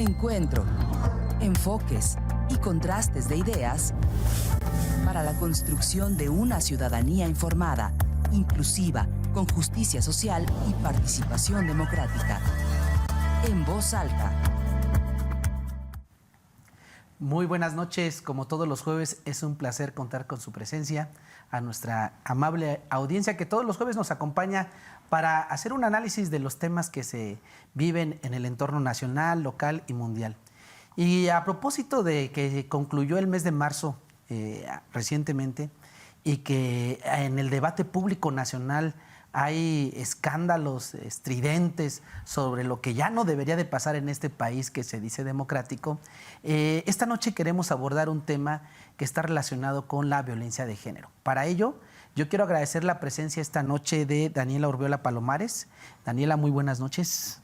Encuentro, enfoques y contrastes de ideas para la construcción de una ciudadanía informada, inclusiva, con justicia social y participación democrática. En voz alta. Muy buenas noches, como todos los jueves es un placer contar con su presencia, a nuestra amable audiencia que todos los jueves nos acompaña para hacer un análisis de los temas que se viven en el entorno nacional, local y mundial. Y a propósito de que concluyó el mes de marzo recientemente y que en el debate público nacional hay escándalos estridentes sobre lo que ya no debería de pasar en este país que se dice democrático, esta noche queremos abordar un tema que está relacionado con la violencia de género. Para ello, yo quiero agradecer la presencia esta noche de Daniela Urbiola Palomares. Daniela, muy buenas noches.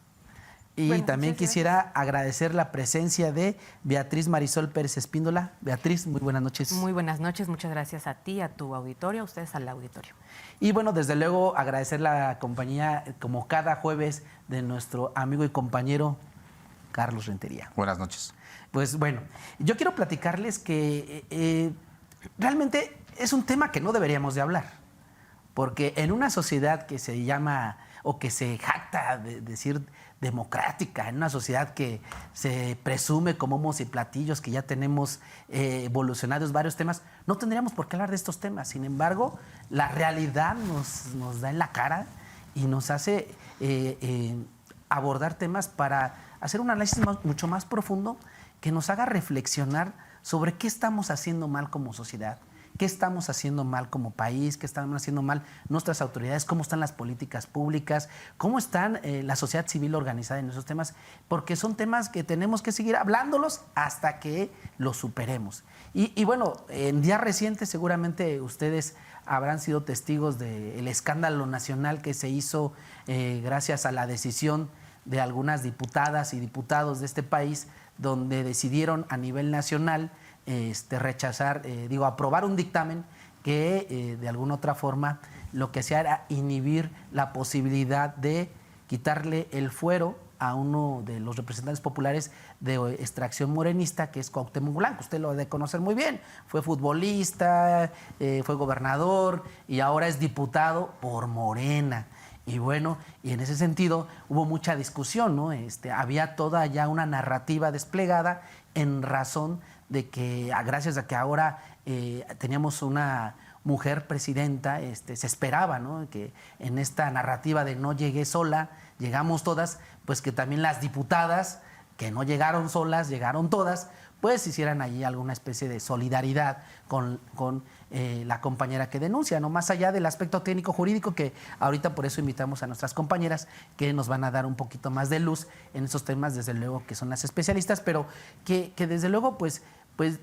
Y bueno, también quisiera agradecer la presencia de Beatriz Marisol Pérez Espíndola. Beatriz, muy buenas noches. Muy buenas noches, muchas gracias a ti, a tu auditorio, a ustedes al auditorio. Y bueno, desde luego agradecer la compañía, como cada jueves, de nuestro amigo y compañero Carlos Rentería. Buenas noches. Pues bueno, yo quiero platicarles que realmente es un tema que no deberíamos de hablar, porque en una sociedad que se llama o que se jacta de decir democrática, en una sociedad que se presume como homos y platillos, que ya tenemos evolucionados varios temas, no tendríamos por qué hablar de estos temas. Sin embargo, la realidad nos da en la cara y nos hace abordar temas para hacer un análisis mucho más profundo que nos haga reflexionar sobre qué estamos haciendo mal como sociedad, qué estamos haciendo mal como país, qué estamos haciendo mal nuestras autoridades, cómo están las políticas públicas, cómo están la sociedad civil organizada en esos temas, porque son temas que tenemos que seguir hablándolos hasta que los superemos. Y bueno, en días recientes seguramente ustedes habrán sido testigos del escándalo nacional que se hizo gracias a la decisión de algunas diputadas y diputados de este país, donde decidieron a nivel nacional rechazar, aprobar un dictamen que de alguna otra forma lo que hacía era inhibir la posibilidad de quitarle el fuero a uno de los representantes populares de extracción morenista, que es Cuauhtémoc Blanco. Usted lo debe conocer muy bien. Fue futbolista, fue gobernador y ahora es diputado por Morena. Y bueno, y en ese sentido hubo mucha discusión, ¿no? Había toda ya una narrativa desplegada en razón de que, gracias a que ahora teníamos una mujer presidenta, se esperaba, ¿no?, que en esta narrativa de no llegué sola, llegamos todas, pues que también las diputadas que no llegaron solas, llegaron todas, pues hicieran allí alguna especie de solidaridad con la compañera que denuncia, ¿no? Más allá del aspecto técnico jurídico, que ahorita por eso invitamos a nuestras compañeras que nos van a dar un poquito más de luz en esos temas, desde luego que son las especialistas, pero que desde luego pues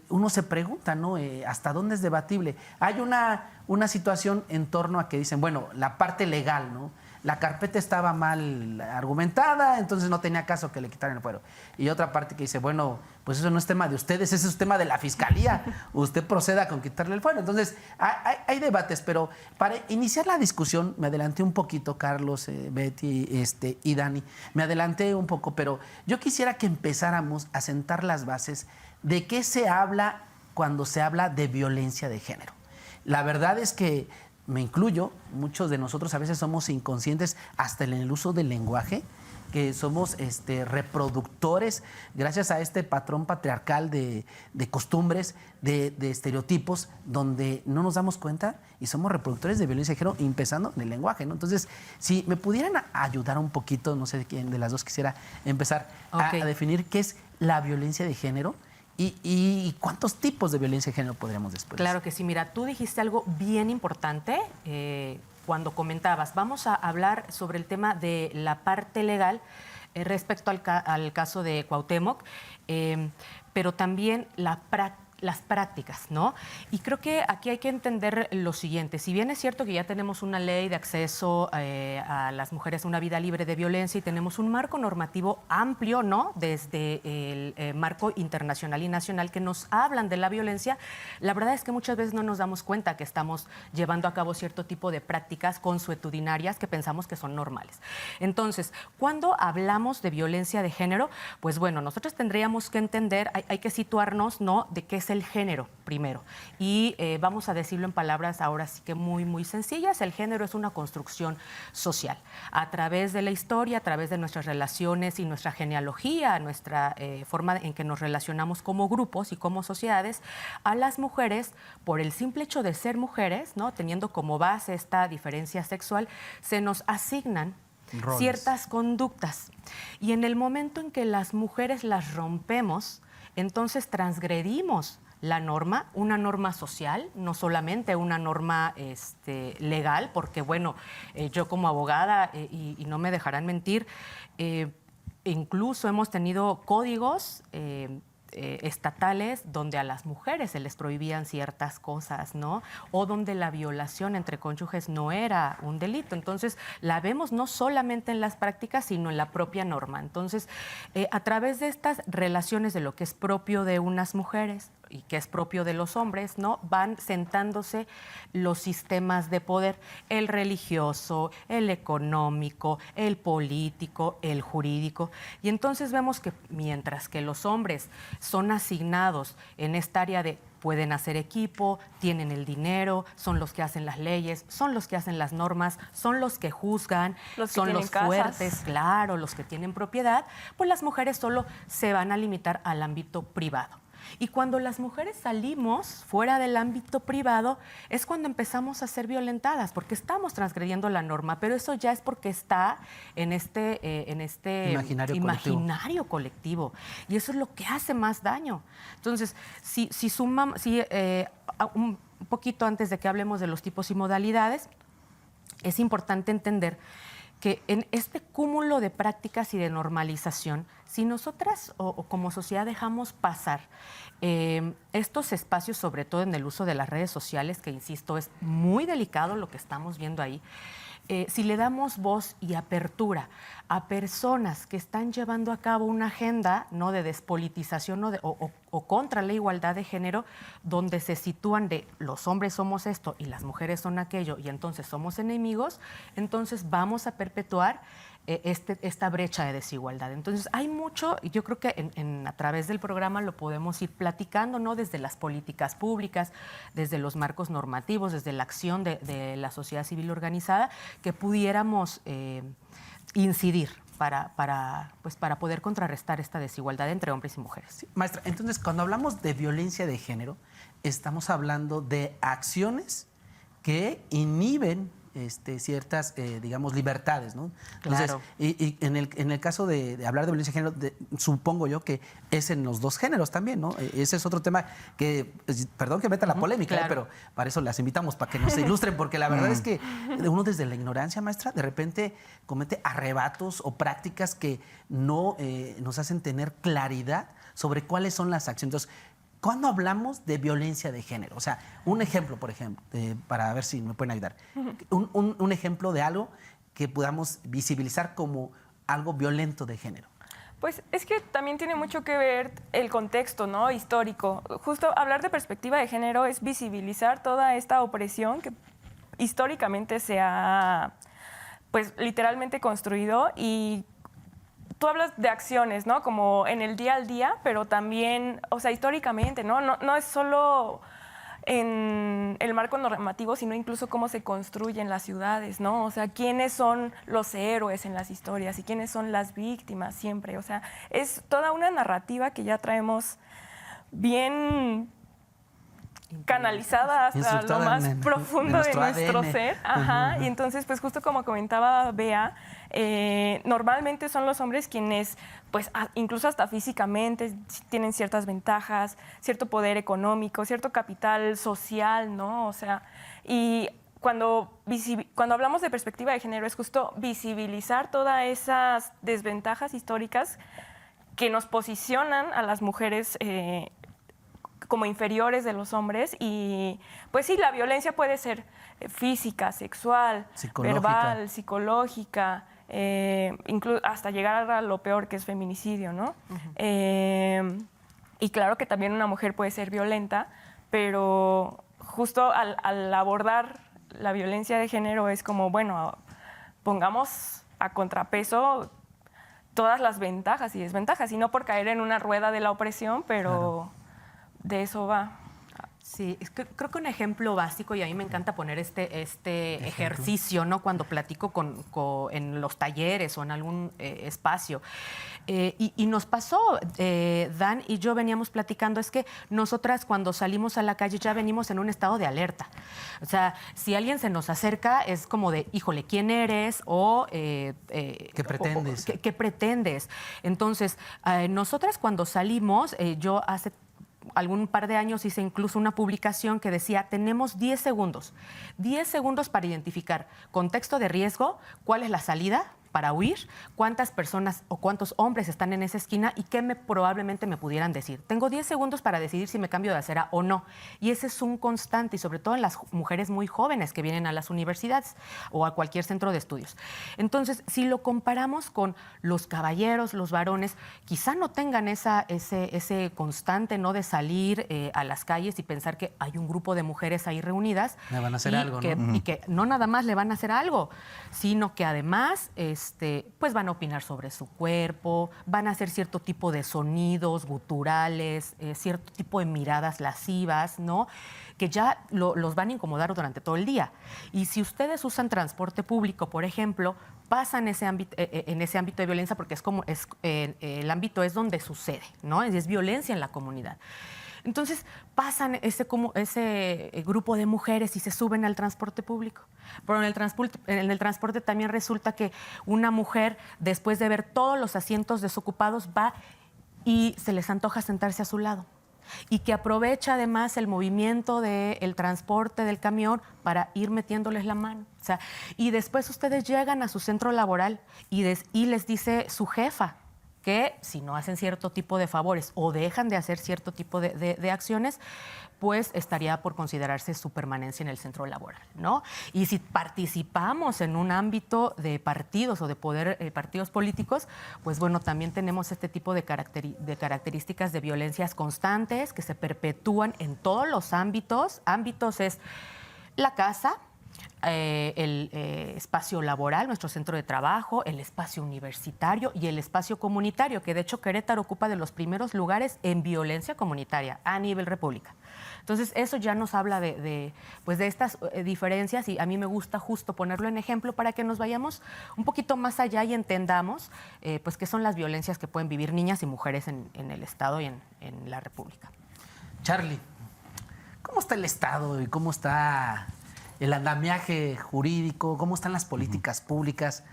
uno se pregunta, ¿no?, hasta dónde es debatible. Hay una situación en torno a que dicen, bueno, la parte legal, ¿no? La carpeta estaba mal argumentada, entonces no tenía caso que le quitaran el fuero. Y otra parte que dice, bueno, pues eso no es tema de ustedes, ese es tema de la fiscalía. Usted proceda con quitarle el fuero. Entonces, hay debates, pero para iniciar la discusión, me adelanté un poquito, Carlos, Betty y Dani, me adelanté un poco, pero yo quisiera que empezáramos a sentar las bases de qué se habla cuando se habla de violencia de género. La verdad es que me incluyo, muchos de nosotros a veces somos inconscientes hasta en el uso del lenguaje, que somos reproductores, gracias a este patrón patriarcal de costumbres, de estereotipos, donde no nos damos cuenta y somos reproductores de violencia de género, empezando en el lenguaje, ¿no? Entonces, si me pudieran ayudar un poquito, no sé quién de las dos quisiera empezar a definir qué es la violencia de género. ¿Y cuántos tipos de violencia de género podríamos después? Claro que sí. Mira, tú dijiste algo bien importante cuando comentabas. Vamos a hablar sobre el tema de la parte legal respecto al caso de Cuauhtémoc, pero también la las prácticas, ¿no? Y creo que aquí hay que entender lo siguiente. Si bien es cierto que ya tenemos una ley de acceso a las mujeres a una vida libre de violencia y tenemos un marco normativo amplio, ¿no? Desde el marco internacional y nacional que nos hablan de la violencia, la verdad es que muchas veces no nos damos cuenta que estamos llevando a cabo cierto tipo de prácticas consuetudinarias que pensamos que son normales. Entonces, cuando hablamos de violencia de género, pues bueno, nosotros tendríamos que entender, hay que situarnos, ¿no?, de qué es el género primero. Y vamos a decirlo en palabras ahora sí que muy, muy sencillas. El género es una construcción social. A través de la historia, a través de nuestras relaciones y nuestra genealogía, nuestra forma en que nos relacionamos como grupos y como sociedades, a las mujeres, por el simple hecho de ser mujeres, ¿no?, teniendo como base esta diferencia sexual, se nos asignan roles, ciertas conductas. Y en el momento en que las mujeres las rompemos, entonces transgredimos la norma, una norma social, no solamente una norma legal, porque bueno, yo como abogada, y no me dejarán mentir, incluso hemos tenido códigos estatales donde a las mujeres se les prohibían ciertas cosas, ¿no? O donde la violación entre cónyuges no era un delito. Entonces, la vemos no solamente en las prácticas, sino en la propia norma. Entonces, a través de estas relaciones de lo que es propio de unas mujeres y que es propio de los hombres, ¿no?, van sentándose los sistemas de poder, el religioso, el económico, el político, el jurídico. Y entonces vemos que mientras que los hombres son asignados en esta área de pueden hacer equipo, tienen el dinero, son los que hacen las leyes, son los que hacen las normas, son los que juzgan, son los fuertes, claro, los que tienen propiedad, pues las mujeres solo se van a limitar al ámbito privado. Y cuando las mujeres salimos fuera del ámbito privado es cuando empezamos a ser violentadas, porque estamos transgrediendo la norma, pero eso ya es porque está en este imaginario colectivo. Y eso es lo que hace más daño. Entonces, un poquito antes de que hablemos de los tipos y modalidades, es importante entender que en este cúmulo de prácticas y de normalización, si nosotras o como sociedad dejamos pasar estos espacios, sobre todo en el uso de las redes sociales, que insisto, es muy delicado lo que estamos viendo ahí, si le damos voz y apertura a personas que están llevando a cabo una agenda, ¿no?, de despolitización o contra la igualdad de género, donde se sitúan de los hombres somos esto y las mujeres son aquello y entonces somos enemigos, entonces vamos a perpetuar esta brecha de desigualdad. Entonces hay mucho, y yo creo que a través del programa lo podemos ir platicando, ¿no?, desde las políticas públicas, desde los marcos normativos, desde la acción de la sociedad civil organizada, que pudiéramos incidir para poder contrarrestar esta desigualdad entre hombres y mujeres. Sí, maestra, entonces cuando hablamos de violencia de género, estamos hablando de acciones que inhiben ciertas, digamos, libertades, ¿no? Entonces, Claro. y en el caso de hablar de violencia de género, supongo yo que es en los dos géneros también, ¿no? Ese es otro tema que, perdón que meta la polémica, claro. pero para eso las invitamos, para que nos ilustren, porque la verdad es que uno desde la ignorancia, maestra, de repente comete arrebatos o prácticas que no nos hacen tener claridad sobre cuáles son las acciones. Entonces, ¿cuándo hablamos de violencia de género? O sea, un ejemplo, por ejemplo, para ver si me pueden ayudar. Un ejemplo de algo que podamos visibilizar como algo violento de género. Pues es que también tiene mucho que ver el contexto, ¿no?, histórico. Justo hablar de perspectiva de género es visibilizar toda esta opresión que históricamente se ha, pues, literalmente construido. Y tú hablas de acciones, ¿no?, como en el día al día, pero también, o sea, históricamente, ¿no? No es solo en el marco normativo, sino incluso cómo se construyen las ciudades, ¿no? O sea, quiénes son los héroes en las historias y quiénes son las víctimas siempre. O sea, es toda una narrativa que ya traemos bien canalizada hasta lo más profundo de nuestro ADN. ser. Ajá. Y entonces, pues justo como comentaba Bea, normalmente son los hombres quienes, pues incluso hasta físicamente, tienen ciertas ventajas, cierto poder económico, cierto capital social, ¿no? O sea, y cuando hablamos de perspectiva de género es justo visibilizar todas esas desventajas históricas que nos posicionan a las mujeres como inferiores de los hombres y pues sí, la violencia puede ser física, sexual, verbal, psicológica, hasta llegar a lo peor que es feminicidio, ¿no? Y claro que también una mujer puede ser violenta, pero justo al abordar la violencia de género es como, bueno, pongamos a contrapeso todas las ventajas y desventajas, y no por caer en una rueda de la opresión, pero de eso va. Sí, creo que un ejemplo básico, y a mí me encanta poner este ejercicio, ¿no? Cuando platico en los talleres o en algún espacio. Y nos pasó, Dan y yo veníamos platicando, es que nosotras cuando salimos a la calle ya venimos en un estado de alerta. O sea, si alguien se nos acerca es como de, híjole, ¿quién eres? O ¿qué pretendes? ¿Qué pretendes? Entonces, nosotras cuando salimos, yo hace algún par de años hice incluso una publicación que decía, tenemos 10 segundos para identificar contexto de riesgo, cuál es la salida para huir, cuántas personas o cuántos hombres están en esa esquina y qué probablemente me pudieran decir. Tengo 10 segundos para decidir si me cambio de acera o no. Y ese es un constante, y sobre todo en las mujeres muy jóvenes que vienen a las universidades o a cualquier centro de estudios. Entonces, si lo comparamos con los caballeros, los varones, quizá no tengan ese constante, ¿no?, de salir a las calles y pensar que hay un grupo de mujeres ahí reunidas. Le van a hacer algo, ¿no? Y que no nada más le van a hacer algo, sino que además pues van a opinar sobre su cuerpo, van a hacer cierto tipo de sonidos guturales, cierto tipo de miradas lascivas, ¿no?, que ya los van a incomodar durante todo el día. Y si ustedes usan transporte público, por ejemplo, pasan en ese ámbito de violencia, porque el ámbito es donde sucede, ¿no? Es violencia en la comunidad. Entonces pasan ese grupo de mujeres y se suben al transporte público. Pero en el transporte también resulta que una mujer, después de ver todos los asientos desocupados, va y se les antoja sentarse a su lado. Y que aprovecha además el movimiento del transporte del camión para ir metiéndoles la mano. O sea, y después ustedes llegan a su centro laboral y les dice su jefa que si no hacen cierto tipo de favores o dejan de hacer cierto tipo de acciones, pues estaría por considerarse su permanencia en el centro laboral, ¿no? Y si participamos en un ámbito de partidos o de poder, partidos políticos, pues bueno, también tenemos este tipo de características de violencias constantes que se perpetúan en todos los ámbitos. Ámbitos es la casa, el espacio laboral, nuestro centro de trabajo, el espacio universitario y el espacio comunitario, que de hecho Querétaro ocupa de los primeros lugares en violencia comunitaria a nivel república. Entonces, eso ya nos habla de estas diferencias, y a mí me gusta justo ponerlo en ejemplo para que nos vayamos un poquito más allá y entendamos pues qué son las violencias que pueden vivir niñas y mujeres en el Estado y en la República. Charly, ¿cómo está el Estado y cómo está el andamiaje jurídico, cómo están las políticas públicas,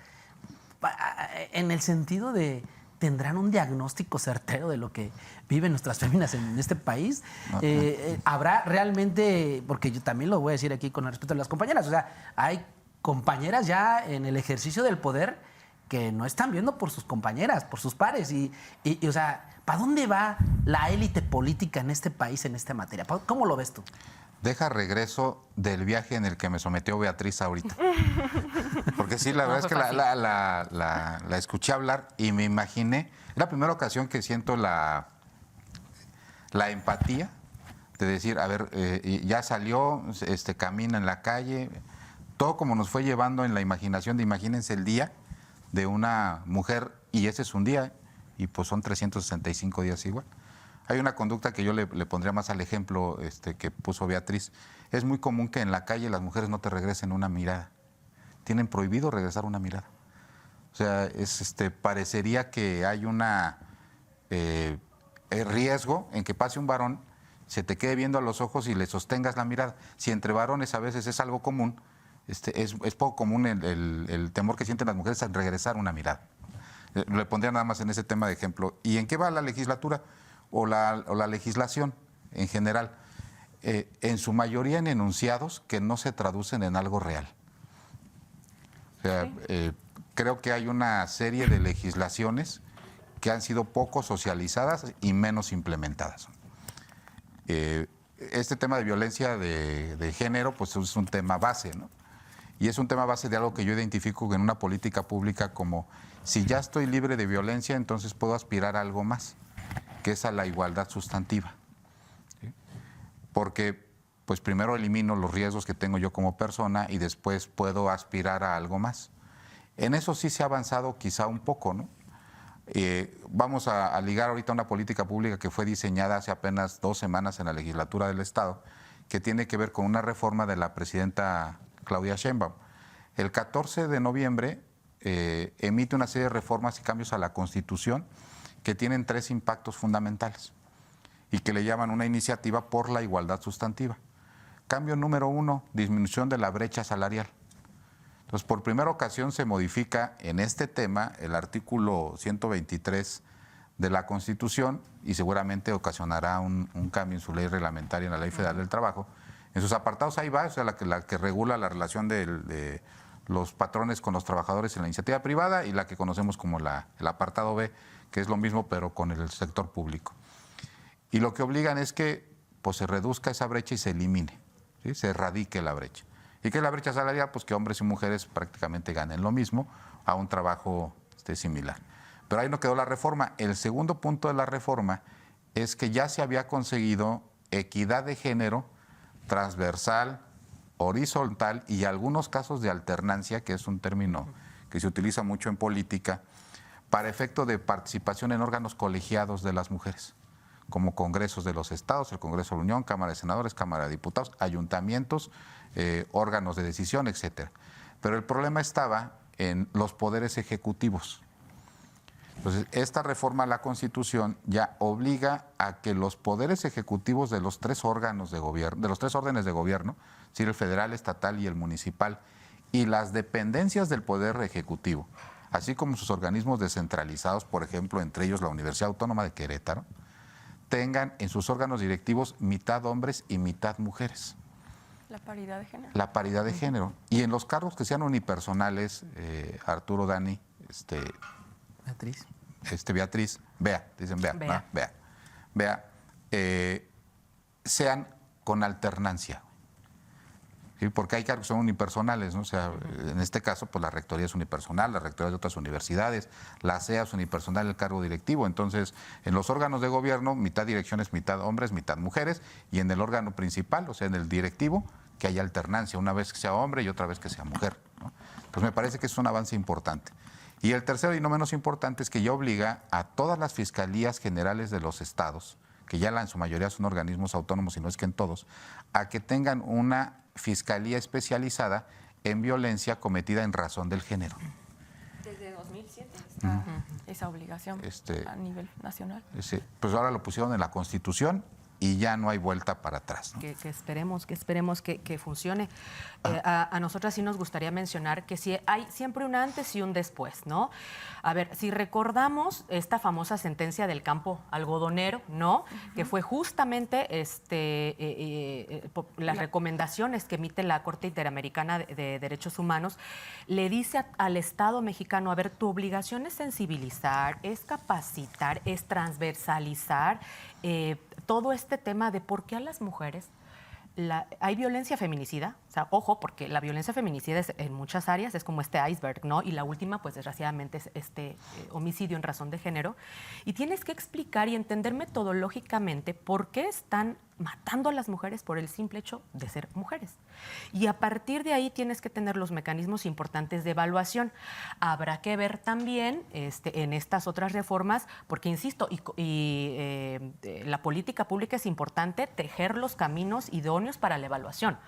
en el sentido de, ¿tendrán un diagnóstico certero de lo que viven nuestras féminas en este país? ¿Habrá realmente, porque yo también lo voy a decir aquí con el respeto de las compañeras, o sea, hay compañeras ya en el ejercicio del poder que no están viendo por sus compañeras, por sus pares, y o sea, ¿para dónde va la élite política en este país en esta materia? ¿Cómo lo ves tú? Deja regreso del viaje en el que me sometió Beatriz ahorita. Porque sí, la verdad es que la escuché hablar y me imaginé. Es la primera ocasión que siento la empatía de decir, a ver, ya salió, camina en la calle. Todo como nos fue llevando en la imaginación de imagínense el día de una mujer, y ese es un día, y pues son 365 días igual. Hay una conducta que yo le pondría más al ejemplo que puso Beatriz. Es muy común que en la calle las mujeres no te regresen una mirada. Tienen prohibido regresar una mirada. O sea, parecería que hay una riesgo en que pase un varón, se te quede viendo a los ojos y le sostengas la mirada. Si entre varones a veces es algo común, es poco común el temor que sienten las mujeres al regresar una mirada. Le pondría nada más en ese tema de ejemplo. ¿Y en qué va la legislatura? O la legislación en general, en su mayoría en enunciados que no se traducen en algo real. O sea, creo que hay una serie de legislaciones que han sido poco socializadas y menos implementadas. este tema de violencia de género, pues es un tema base, ¿no? Y es un tema base de algo que yo identifico en una política pública como, si ya estoy libre de violencia, entonces puedo aspirar a algo más, que es a la igualdad sustantiva. ¿Sí? Porque, pues primero elimino los riesgos que tengo yo como persona y después puedo aspirar a algo más. En eso sí se ha avanzado quizá un poco, ¿no? Vamos a ligar ahorita una política pública que fue diseñada hace apenas 2 semanas en la legislatura del Estado, que tiene que ver con una reforma de la presidenta Claudia Sheinbaum. El 14 de noviembre emite una serie de reformas y cambios a la Constitución que tienen 3 impactos fundamentales y que le llaman una iniciativa por la igualdad sustantiva. Cambio número 1, disminución de la brecha salarial. Entonces, por primera ocasión se modifica en este tema el artículo 123 de la Constitución y seguramente ocasionará un cambio en su ley reglamentaria, en la Ley Federal del Trabajo. En sus apartados ahí va, o sea, la que regula la relación de los patrones con los trabajadores en la iniciativa privada y la que conocemos como el apartado B, que es lo mismo pero con el sector público. Y lo que obligan es que pues, se reduzca esa brecha y se elimine, ¿sí? Se erradique la brecha. ¿Y qué es la brecha salarial? Pues que hombres y mujeres prácticamente ganen lo mismo a un trabajo similar. Pero ahí no quedó la reforma. El segundo punto de la reforma es que ya se había conseguido equidad de género transversal, horizontal y algunos casos de alternancia, que es un término que se utiliza mucho en política, para efecto de participación en órganos colegiados de las mujeres, como congresos de los estados, el Congreso de la Unión, Cámara de Senadores, Cámara de Diputados, ayuntamientos, órganos de decisión, etcétera. Pero el problema estaba en los poderes ejecutivos. Entonces, esta reforma a la Constitución ya obliga a que los poderes ejecutivos de los 3 órganos de gobierno, de los 3 órdenes de gobierno, es decir, el federal, estatal y el municipal, y las dependencias del poder ejecutivo, así como sus organismos descentralizados, por ejemplo, entre ellos la Universidad Autónoma de Querétaro, tengan en sus órganos directivos mitad hombres y mitad mujeres. La paridad de género. La paridad de género. Y en los cargos que sean unipersonales, Arturo, Dani, Beatriz, Bea, dicen Bea, Bea. ¿no? Bea, sean con alternancia. ¿Sí? Porque hay cargos que son unipersonales, ¿no? O sea, en este caso, pues la rectoría es unipersonal, la rectoría de otras universidades, la CEA es unipersonal, el cargo directivo. Entonces, en los órganos de gobierno, mitad direcciones, mitad hombres, mitad mujeres, y en el órgano principal, o sea, en el directivo, que haya alternancia, una vez que sea hombre y otra vez que sea mujer, ¿no? Pues me parece que es un avance importante. Y el tercero y no menos importante es que ya obliga a todas las fiscalías generales de los estados, que ya en su mayoría son organismos autónomos y no es que en todos, a que tengan una fiscalía especializada en violencia cometida en razón del género. Desde 2007 está esa obligación a nivel nacional. Pues ahora lo pusieron en la Constitución y ya no hay vuelta para atrás, ¿no? Que esperemos que funcione. A nosotras sí nos gustaría mencionar que sí hay siempre un antes y un después, ¿no? A ver, si recordamos esta famosa sentencia del campo algodonero, ¿no? Que fue justamente las recomendaciones que emite la Corte Interamericana de Derechos Humanos, le dice al Estado mexicano, a ver, tu obligación es sensibilizar, es capacitar, es transversalizar todo este tema de por qué a las mujeres hay violencia feminicida. O sea, ojo, porque la violencia feminicida es, en muchas áreas es como este iceberg, ¿no? Y la última, pues desgraciadamente, es este homicidio en razón de género. Y tienes que explicar y entender metodológicamente por qué están matando a las mujeres por el simple hecho de ser mujeres. Y a partir de ahí tienes que tener los mecanismos importantes de evaluación. Habrá que ver también en estas otras reformas, porque insisto, la política pública es importante tejer los caminos idóneos para la evaluación.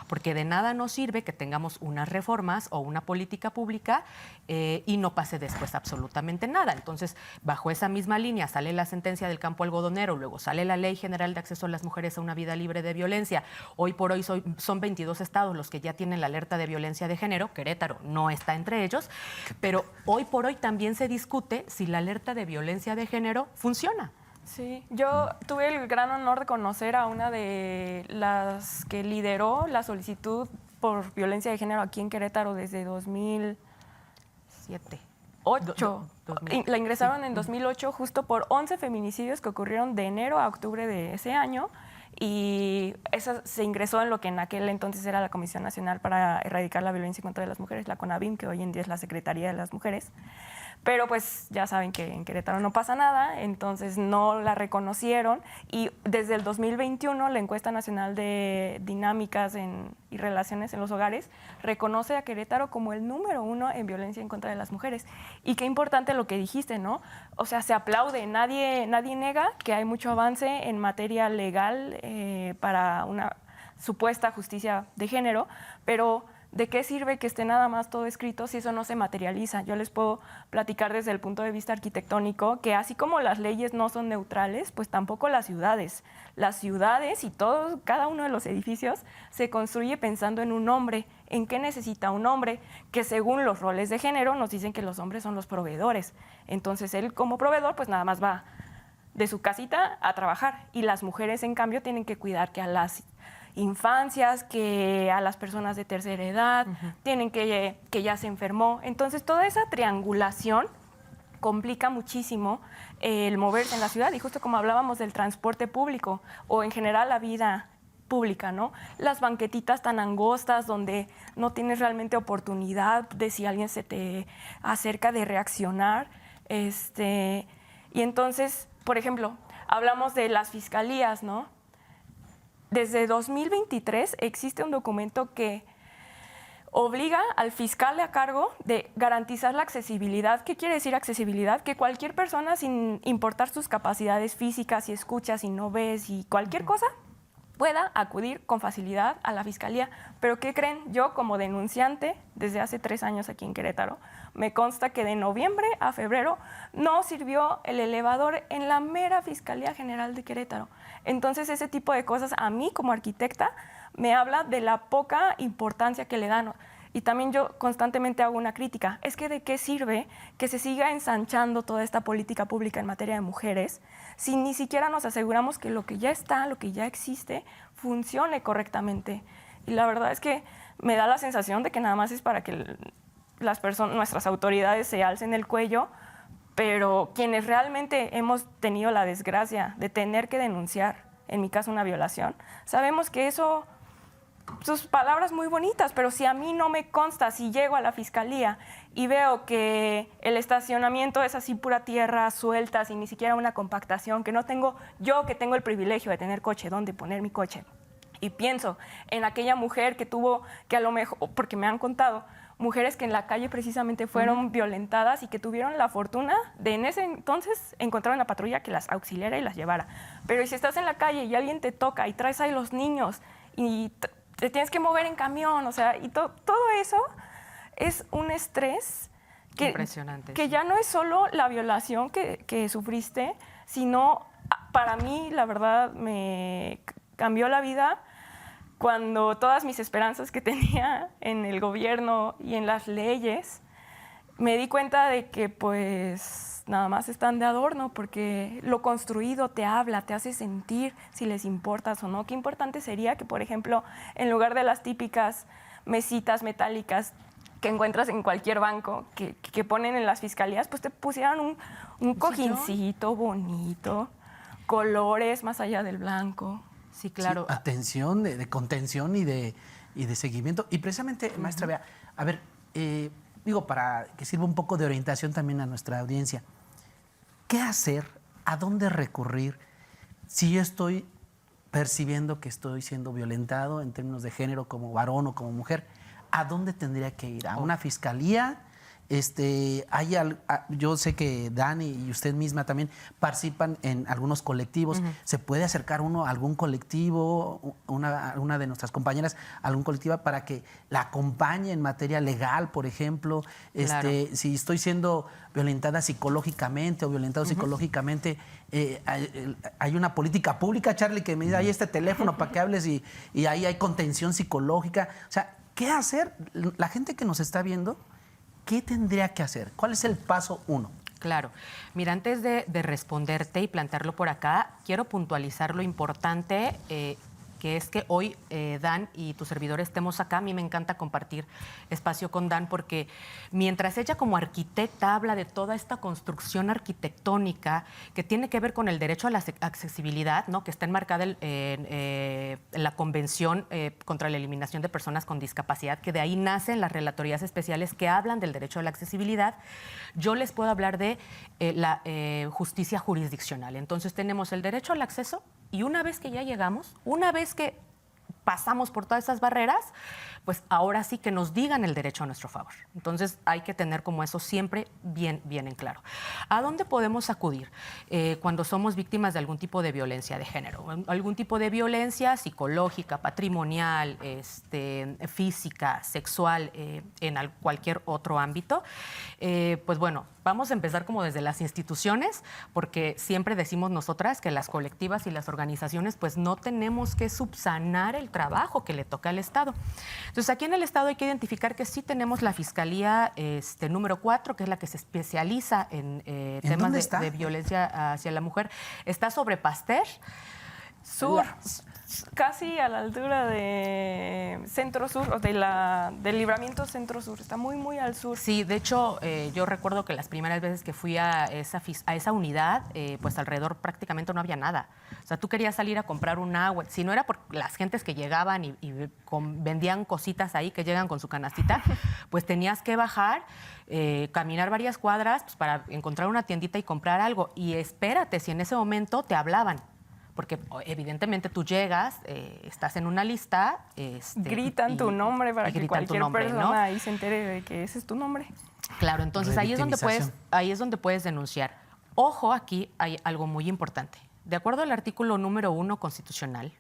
Porque de nada nos sirve que tengamos unas reformas o una política pública y no pase después absolutamente nada. Entonces, bajo esa misma línea sale la sentencia del campo algodonero, luego sale la Ley General de Acceso a las Mujeres a una Vida Libre de Violencia. Hoy por hoy son 22 estados los que ya tienen la alerta de violencia de género. Querétaro no está entre ellos, pero hoy por hoy también se discute si la alerta de violencia de género funciona. Sí, yo tuve el gran honor de conocer a una de las que lideró la solicitud por violencia de género aquí en Querétaro desde 2007. 2008. La ingresaron en 2008 justo por 11 feminicidios que ocurrieron de enero a octubre de ese año y esa se ingresó en lo que en aquel entonces era la Comisión Nacional para Erradicar la Violencia contra las Mujeres, la CONAVIM, que hoy en día es la Secretaría de las Mujeres. Pero pues ya saben que en Querétaro no pasa nada, entonces no la reconocieron y desde el 2021 la Encuesta Nacional de Dinámicas y Relaciones en los Hogares reconoce a Querétaro como el número 1 en violencia en contra de las mujeres. Y qué importante lo que dijiste, ¿no? O sea, se aplaude, nadie niega que hay mucho avance en materia legal para una supuesta justicia de género, pero ¿de qué sirve que esté nada más todo escrito si eso no se materializa? Yo les puedo platicar desde el punto de vista arquitectónico que así como las leyes no son neutrales, pues tampoco las ciudades. Las ciudades y cada uno de los edificios se construye pensando en un hombre. ¿En qué necesita un hombre? Que según los roles de género nos dicen que los hombres son los proveedores. Entonces él como proveedor pues nada más va de su casita a trabajar y las mujeres en cambio tienen que cuidar que a las infancias, que a las personas de tercera edad, tienen que ya se enfermó. Entonces, toda esa triangulación complica muchísimo el moverse en la ciudad. Y justo como hablábamos del transporte público o en general la vida pública, ¿no? Las banquetitas tan angostas donde no tienes realmente oportunidad de si alguien se te acerca de reaccionar. Y entonces, por ejemplo, hablamos de las fiscalías, ¿no? Desde 2023 existe un documento que obliga al fiscal a cargo de garantizar la accesibilidad. ¿Qué quiere decir accesibilidad? Que cualquier persona, sin importar sus capacidades físicas, si escucha, si no ve, si cualquier cosa, pueda acudir con facilidad a la fiscalía. Pero ¿qué creen? Yo como denunciante, desde hace 3 años aquí en Querétaro, me consta que de noviembre a febrero no sirvió el elevador en la mera Fiscalía General de Querétaro. Entonces ese tipo de cosas a mí como arquitecta me habla de la poca importancia que le dan. Y también yo constantemente hago una crítica. Es que ¿de qué sirve que se siga ensanchando toda esta política pública en materia de mujeres si ni siquiera nos aseguramos que lo que ya está, lo que ya existe, funcione correctamente? Y la verdad es que me da la sensación de que nada más es para que nuestras autoridades se alcen el cuello, pero quienes realmente hemos tenido la desgracia de tener que denunciar, en mi caso una violación, sabemos que eso, sus palabras muy bonitas, pero si a mí no me consta, si llego a la fiscalía y veo que el estacionamiento es así pura tierra suelta, sin ni siquiera una compactación, que no tengo, yo que tengo el privilegio de tener coche, ¿dónde poner mi coche? Y pienso en aquella mujer que tuvo, que a lo mejor, porque me han contado, mujeres que en la calle precisamente fueron violentadas y que tuvieron la fortuna de en ese entonces encontrar una patrulla que las auxiliara y las llevara. Pero si estás en la calle y alguien te toca y traes ahí los niños y te tienes que mover en camión, o sea, y todo eso es un estrés impresionante, que sí. ya no es solo la violación que sufriste, sino para mí, la verdad, me cambió la vida cuando todas mis esperanzas que tenía en el gobierno y en las leyes, me di cuenta de que pues nada más están de adorno, porque lo construido te habla, te hace sentir si les importas o no. Qué importante sería que, por ejemplo, en lugar de las típicas mesitas metálicas que encuentras en cualquier banco, que ponen en las fiscalías, pues te pusieran un cojincito bonito, colores más allá del blanco. Sí, claro. Sí, atención, de contención y de seguimiento. Y precisamente, maestra Bea, a ver, digo, para que sirva un poco de orientación también a nuestra audiencia, ¿qué hacer? ¿A dónde recurrir si yo estoy percibiendo que estoy siendo violentado en términos de género como varón o como mujer? ¿A dónde tendría que ir? ¿A una fiscalía? Yo sé que Dani y usted misma también participan en algunos colectivos. ¿Se puede acercar uno a algún colectivo, una de nuestras compañeras, a algún colectivo para que la acompañe en materia legal, por ejemplo? Claro. Si estoy siendo violentada psicológicamente o violentado psicológicamente, hay una política pública, Charlie, que me dice, hay este teléfono para que hables y ahí hay contención psicológica. O sea, ¿qué hacer? La gente que nos está viendo, ¿qué tendría que hacer? ¿Cuál es el paso 1? Claro. Mira, antes de responderte y plantearlo por acá, quiero puntualizar lo importante que es que hoy Dan y tu servidor estemos acá. A mí me encanta compartir espacio con Dan porque mientras ella como arquitecta habla de toda esta construcción arquitectónica que tiene que ver con el derecho a la accesibilidad, ¿no? Que está enmarcada en la Convención contra la Eliminación de Personas con Discapacidad, que de ahí nacen las relatorías especiales que hablan del derecho a la accesibilidad, yo les puedo hablar de la justicia jurisdiccional. Entonces tenemos el derecho al acceso y una vez que ya llegamos, una vez que pasamos por todas esas barreras, pues ahora sí que nos digan el derecho a nuestro favor. Entonces hay que tener como eso siempre bien en claro. ¿A dónde podemos acudir cuando somos víctimas de algún tipo de violencia de género? Algún tipo de violencia psicológica, patrimonial, física, sexual, en cualquier otro ámbito. Pues bueno, vamos a empezar como desde las instituciones, porque siempre decimos nosotras que las colectivas y las organizaciones pues no tenemos que subsanar el trabajo que le toca al Estado. Entonces, aquí en el Estado hay que identificar que sí tenemos la Fiscalía número 4, que es la que se especializa en temas de violencia hacia la mujer. Está sobre Pasteur. Sur, casi a la altura de Centro-Sur, o del Libramiento Centro-Sur. Está muy al sur. Sí, de hecho, yo recuerdo que las primeras veces que fui a esa unidad, pues alrededor prácticamente no había nada. O sea, tú querías salir a comprar un agua. Si no era por las gentes que llegaban y vendían cositas ahí, que llegan con su canastita, pues tenías que bajar, caminar varias cuadras pues, para encontrar una tiendita y comprar algo. Y espérate, si en ese momento te hablaban. Porque evidentemente tú llegas, estás en una lista. Gritan tu nombre para que cualquier persona, ¿no?, ahí se entere de que ese es tu nombre. Claro, entonces ahí es donde puedes denunciar. Ojo, aquí hay algo muy importante. De acuerdo al artículo número 1 constitucional,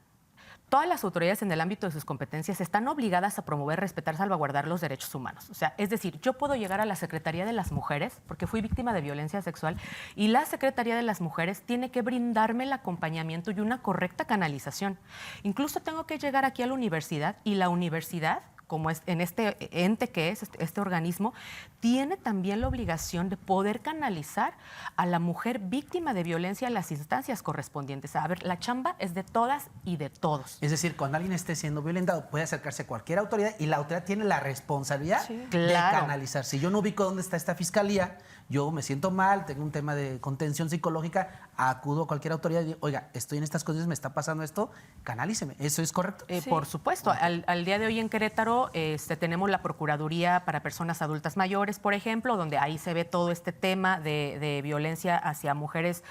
todas las autoridades en el ámbito de sus competencias están obligadas a promover, respetar, salvaguardar los derechos humanos. O sea, es decir, yo puedo llegar a la Secretaría de las Mujeres, porque fui víctima de violencia sexual, y la Secretaría de las Mujeres tiene que brindarme el acompañamiento y una correcta canalización. Incluso tengo que llegar aquí a la universidad, y la universidad, como es en este ente que es este organismo, tiene también la obligación de poder canalizar a la mujer víctima de violencia a las instancias correspondientes. A ver, la chamba es de todas y de todos. Es decir, cuando alguien esté siendo violentado, puede acercarse a cualquier autoridad y la autoridad tiene la responsabilidad de canalizar. Si yo no ubico dónde está esta fiscalía, yo me siento mal, tengo un tema de contención psicológica, acudo a cualquier autoridad y digo, oiga, estoy en estas cosas, me está pasando esto, canalíceme. ¿Eso es correcto? Sí. Por supuesto. Al día de hoy en Querétaro tenemos la Procuraduría para Personas Adultas Mayores, por ejemplo, donde ahí se ve todo este tema de violencia hacia mujeres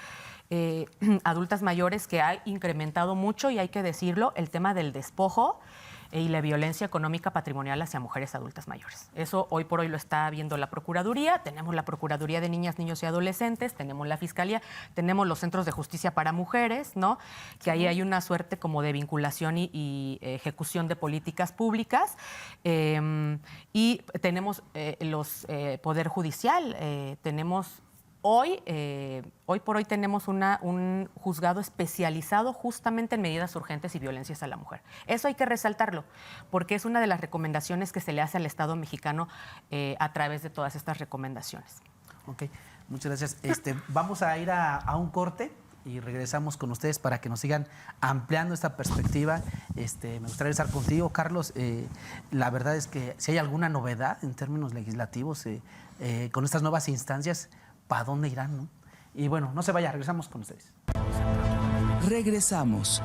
adultas mayores, que ha incrementado mucho, y hay que decirlo, el tema del despojo y la violencia económica patrimonial hacia mujeres adultas mayores. Eso hoy por hoy lo está viendo la Procuraduría. Tenemos la Procuraduría de Niñas, Niños y Adolescentes, tenemos la Fiscalía, tenemos los centros de justicia para mujeres, ¿no? Que ahí hay una suerte como de vinculación y ejecución de políticas públicas. Y tenemos los Poder Judicial, tenemos... Hoy por hoy tenemos un juzgado especializado justamente en medidas urgentes y violencias a la mujer. Eso hay que resaltarlo, porque es una de las recomendaciones que se le hace al Estado mexicano a través de todas estas recomendaciones. Ok, muchas gracias. Vamos a ir a un corte y regresamos con ustedes para que nos sigan ampliando esta perspectiva. Me gustaría estar contigo, Carlos. La verdad es que si hay alguna novedad en términos legislativos con estas nuevas instancias, ¿para dónde irán, no? Y bueno, no se vaya, regresamos con ustedes. Regresamos.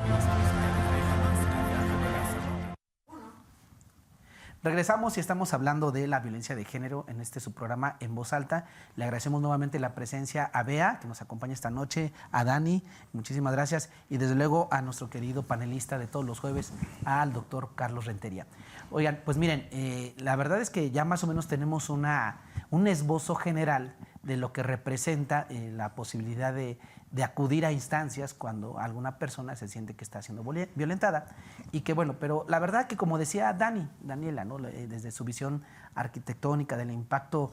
Regresamos y estamos hablando de la violencia de género en su programa En Voz Alta. Le agradecemos nuevamente la presencia a Bea, que nos acompaña esta noche, a Dani, muchísimas gracias, y desde luego a nuestro querido panelista de todos los jueves, al doctor Carlos Rentería. Oigan, pues miren, la verdad es que ya más o menos tenemos un esbozo general de lo que representa la posibilidad de acudir a instancias cuando alguna persona se siente que está siendo violentada. Y que bueno, pero la verdad que como decía Daniela, ¿no?, desde su visión arquitectónica, del impacto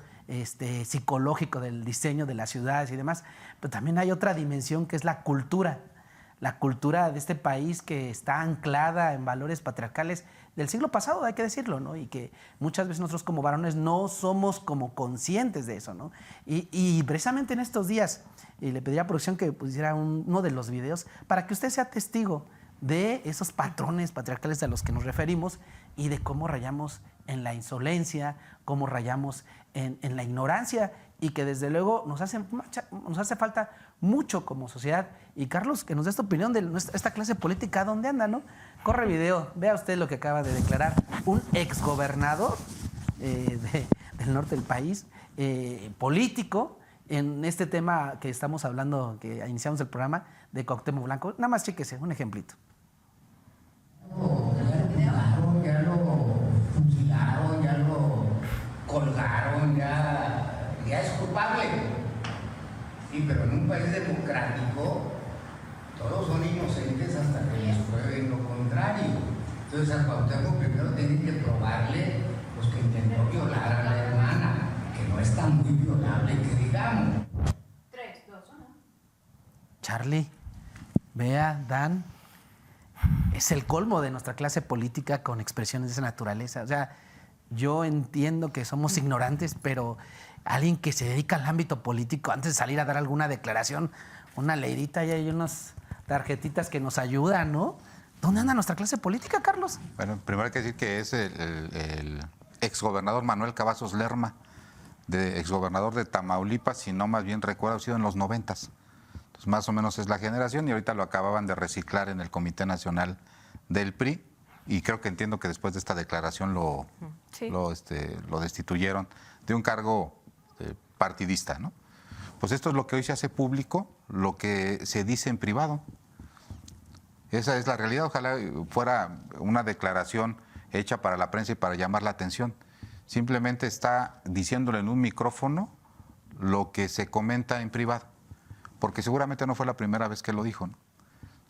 psicológico del diseño de las ciudades y demás, pero también hay otra dimensión que es la cultura de este país, que está anclada en valores patriarcales del siglo pasado, hay que decirlo, ¿no? Y que muchas veces nosotros como varones no somos como conscientes de eso, ¿no? Y precisamente en estos días, le pediría a producción que pusiera uno de los videos para que usted sea testigo de esos patrones patriarcales a los que nos referimos y de cómo rayamos en la insolencia, cómo rayamos en la ignorancia y que desde luego nos hace falta mucho como sociedad. Y Carlos, que nos dé esta opinión de esta clase política, ¿dónde anda, no? Corre video, vea usted lo que acaba de declarar un exgobernador del norte del país, político, en este tema que estamos hablando, que iniciamos el programa de Cuauhtémoc Blanco. Nada más chéquese, un ejemplito. Ya lo fusilaron, ya lo colgaron, ya es culpable. Sí, pero en un país democrático todos son inocentes hasta que les prueben lo contrario. Entonces a Cuauhtémoc primero tienen que probarle pues, que intentó violar a la hermana, que no está muy violable, que digamos. 3, 2, 1. Charlie, vea, Dan, es el colmo de nuestra clase política con expresiones de esa naturaleza. O sea, yo entiendo que somos ignorantes, pero alguien que se dedica al ámbito político, antes de salir a dar alguna declaración, una leidita y hay unas tarjetitas que nos ayudan, ¿no? ¿Dónde anda nuestra clase política, Carlos? Bueno, primero hay que decir que es el exgobernador Manuel Cavazos Lerma, exgobernador de Tamaulipas, si no más bien recuerdo, ha sido en los 90s. Entonces, más o menos es la generación y ahorita lo acababan de reciclar en el Comité Nacional del PRI y creo que entiendo que después de esta declaración lo destituyeron de un cargo partidista, ¿no? Pues esto es lo que hoy se hace público, lo que se dice en privado. Esa es la realidad. Ojalá fuera una declaración hecha para la prensa y para llamar la atención. Simplemente está diciéndole en un micrófono lo que se comenta en privado, porque seguramente no fue la primera vez que lo dijo, ¿no?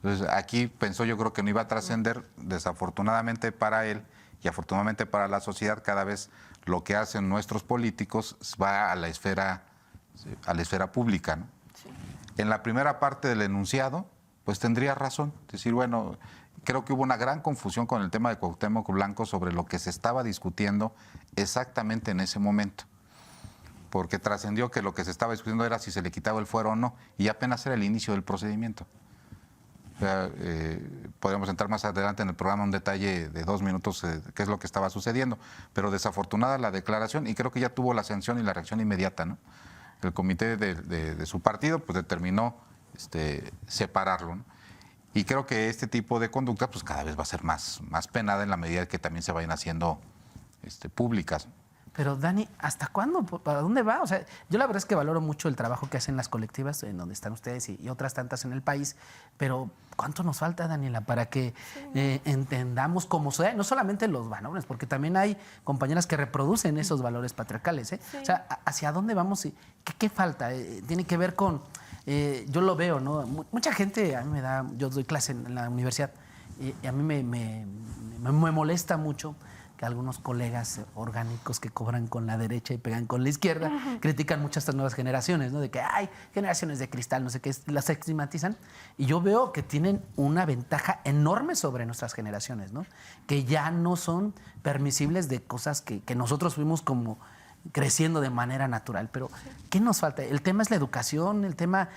Entonces aquí pensó, yo creo que no iba a trascender, desafortunadamente para él y afortunadamente para la sociedad, cada vez lo que hacen nuestros políticos va a la esfera pública, ¿no? Sí. En la primera parte del enunciado, pues tendría razón. Es decir, bueno, creo que hubo una gran confusión con el tema de Cuauhtémoc Blanco sobre lo que se estaba discutiendo exactamente en ese momento. Porque trascendió que lo que se estaba discutiendo era si se le quitaba el fuero o no, y apenas era el inicio del procedimiento. O sea, podríamos entrar más adelante en el programa un detalle de 2 minutos qué es lo que estaba sucediendo, pero desafortunada la declaración y creo que ya tuvo la sanción y la reacción inmediata, ¿no? El comité de su partido pues determinó separarlo, ¿no? Y creo que este tipo de conducta pues cada vez va a ser más penada en la medida que también se vayan haciendo públicas. Pero Dani, ¿hasta cuándo? ¿Para dónde va? O sea, yo la verdad es que valoro mucho el trabajo que hacen las colectivas, en donde están ustedes y otras tantas en el país, pero ¿cuánto nos falta, Daniela, para que entendamos cómo sociedad, no solamente los valores, porque también hay compañeras que reproducen esos valores patriarcales, ¿eh? Sí. O sea, ¿hacia dónde vamos? ¿Qué falta? Tiene que ver con, yo lo veo, ¿no? Mucha gente, a mí yo doy clase en la universidad y a mí me molesta mucho que algunos colegas orgánicos que cobran con la derecha y pegan con la izquierda critican mucho a estas nuevas generaciones, ¿no? De que hay generaciones de cristal, no sé qué, las estigmatizan. Y yo veo que tienen una ventaja enorme sobre nuestras generaciones, ¿no? Que ya no son permisibles de cosas que nosotros fuimos como creciendo de manera natural. Pero, ¿qué nos falta? El tema es la educación, el tema,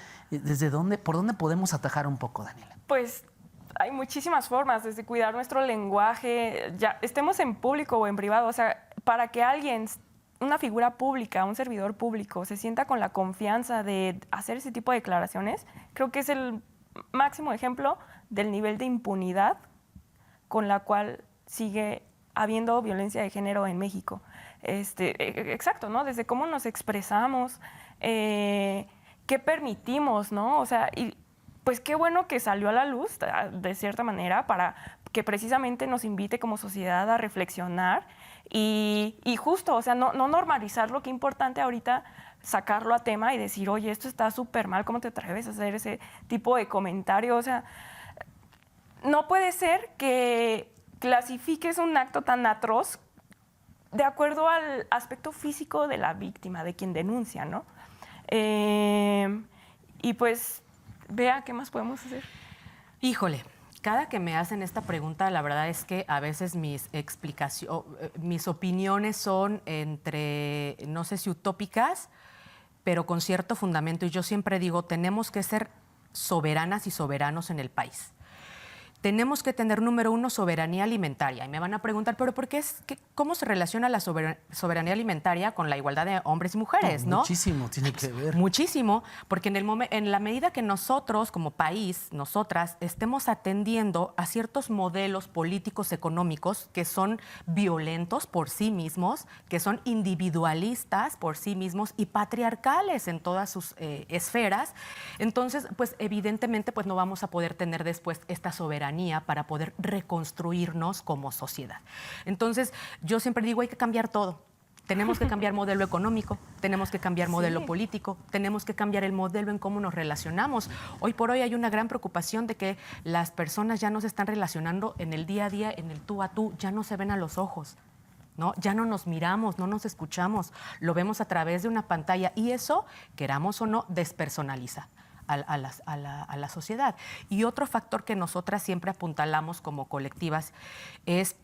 ¿por dónde podemos atajar un poco, Daniela? Pues hay muchísimas formas, desde cuidar nuestro lenguaje, ya estemos en público o en privado, o sea, para que alguien, una figura pública, un servidor público, se sienta con la confianza de hacer ese tipo de declaraciones, creo que es el máximo ejemplo del nivel de impunidad con la cual sigue habiendo violencia de género en México. Exacto, ¿no? Desde cómo nos expresamos, qué permitimos, ¿no? O sea, y pues qué bueno que salió a la luz, de cierta manera, para que precisamente nos invite como sociedad a reflexionar y justo, o sea, no normalizarlo, qué importante ahorita sacarlo a tema y decir, oye, esto está súper mal, ¿cómo te atreves a hacer ese tipo de comentario? O sea, no puede ser que clasifiques un acto tan atroz de acuerdo al aspecto físico de la víctima, de quien denuncia, ¿no? Y pues vea, ¿qué más podemos hacer? Híjole, cada que me hacen esta pregunta, la verdad es que a veces mis opiniones son entre, no sé si utópicas, pero con cierto fundamento. Y yo siempre digo, tenemos que ser soberanas y soberanos en el país. tenemos que tener, número uno, soberanía alimentaria. Y me van a preguntar, ¿pero por qué cómo se relaciona la soberanía alimentaria con la igualdad de hombres y mujeres? ¿No? Muchísimo tiene que ver. Muchísimo, porque en la medida que nosotros, como país, nosotras, estemos atendiendo a ciertos modelos políticos, económicos, que son violentos por sí mismos, que son individualistas por sí mismos y patriarcales en todas sus esferas, entonces, pues evidentemente, pues no vamos a poder tener después esta soberanía para poder reconstruirnos como sociedad. Entonces, yo siempre digo, hay que cambiar todo. Tenemos que cambiar modelo económico, tenemos que cambiar modelo político, tenemos que cambiar el modelo en cómo nos relacionamos. Hoy por hoy hay una gran preocupación de que las personas ya no se están relacionando en el día a día, en el tú a tú, ya no se ven a los ojos, ¿no? Ya no nos miramos, no nos escuchamos, lo vemos a través de una pantalla y eso, queramos o no, despersonaliza a la sociedad. Y otro factor que nosotras siempre apuntalamos como colectivas es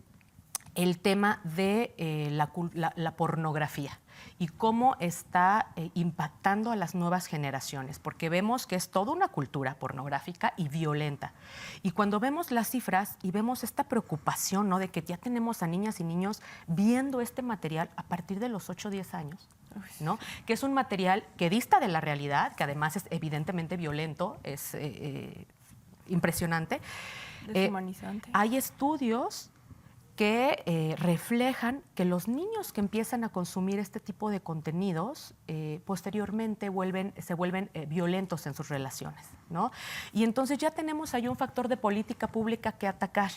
el tema de la pornografía y cómo está impactando a las nuevas generaciones, porque vemos que es toda una cultura pornográfica y violenta. Y cuando vemos las cifras y vemos esta preocupación, ¿no?, de que ya tenemos a niñas y niños viendo este material a partir de los 8 o 10 años, ¿no?, que es un material que dista de la realidad, que además es evidentemente violento, es impresionante. Deshumanizante. Hay estudios que reflejan que los niños que empiezan a consumir este tipo de contenidos posteriormente se vuelven violentos en sus relaciones, ¿no? Y entonces ya tenemos ahí un factor de política pública que atacar,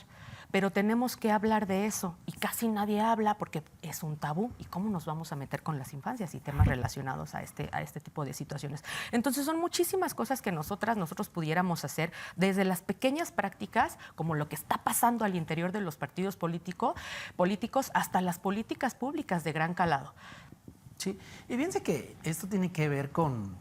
pero tenemos que hablar de eso y casi nadie habla porque es un tabú. ¿Y cómo nos vamos a meter con las infancias y temas relacionados a este tipo de situaciones? Entonces son muchísimas cosas que nosotros pudiéramos hacer, desde las pequeñas prácticas, como lo que está pasando al interior de los partidos políticos, hasta las políticas públicas de gran calado. Sí, y fíjense que esto tiene que ver con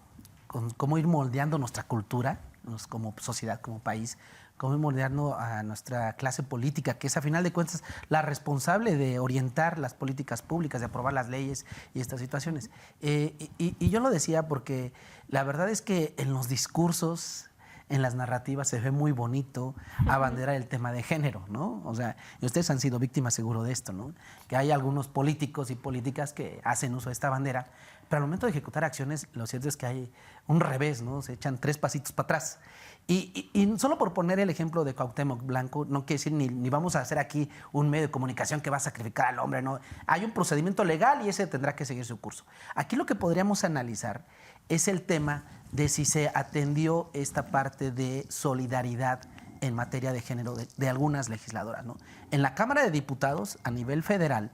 cómo ir moldeando nuestra cultura, como sociedad, como país, cómo ir moldeando a nuestra clase política, que es a final de cuentas la responsable de orientar las políticas públicas, de aprobar las leyes y estas situaciones. Y yo lo decía porque la verdad es que en los discursos, en las narrativas se ve muy bonito abanderar el tema de género, ¿no? O sea, y ustedes han sido víctimas seguro de esto, ¿no? Que hay algunos políticos y políticas que hacen uso de esta bandera, pero al momento de ejecutar acciones, lo cierto es que hay un revés, ¿no? Se echan 3 pasitos para atrás. Y solo por poner el ejemplo de Cuauhtémoc Blanco, no quiere decir ni vamos a hacer aquí un medio de comunicación que va a sacrificar al hombre, no. Hay un procedimiento legal y ese tendrá que seguir su curso. Aquí lo que podríamos analizar es el tema de si se atendió esta parte de solidaridad en materia de género de algunas legisladoras, ¿no? En la Cámara de Diputados, a nivel federal,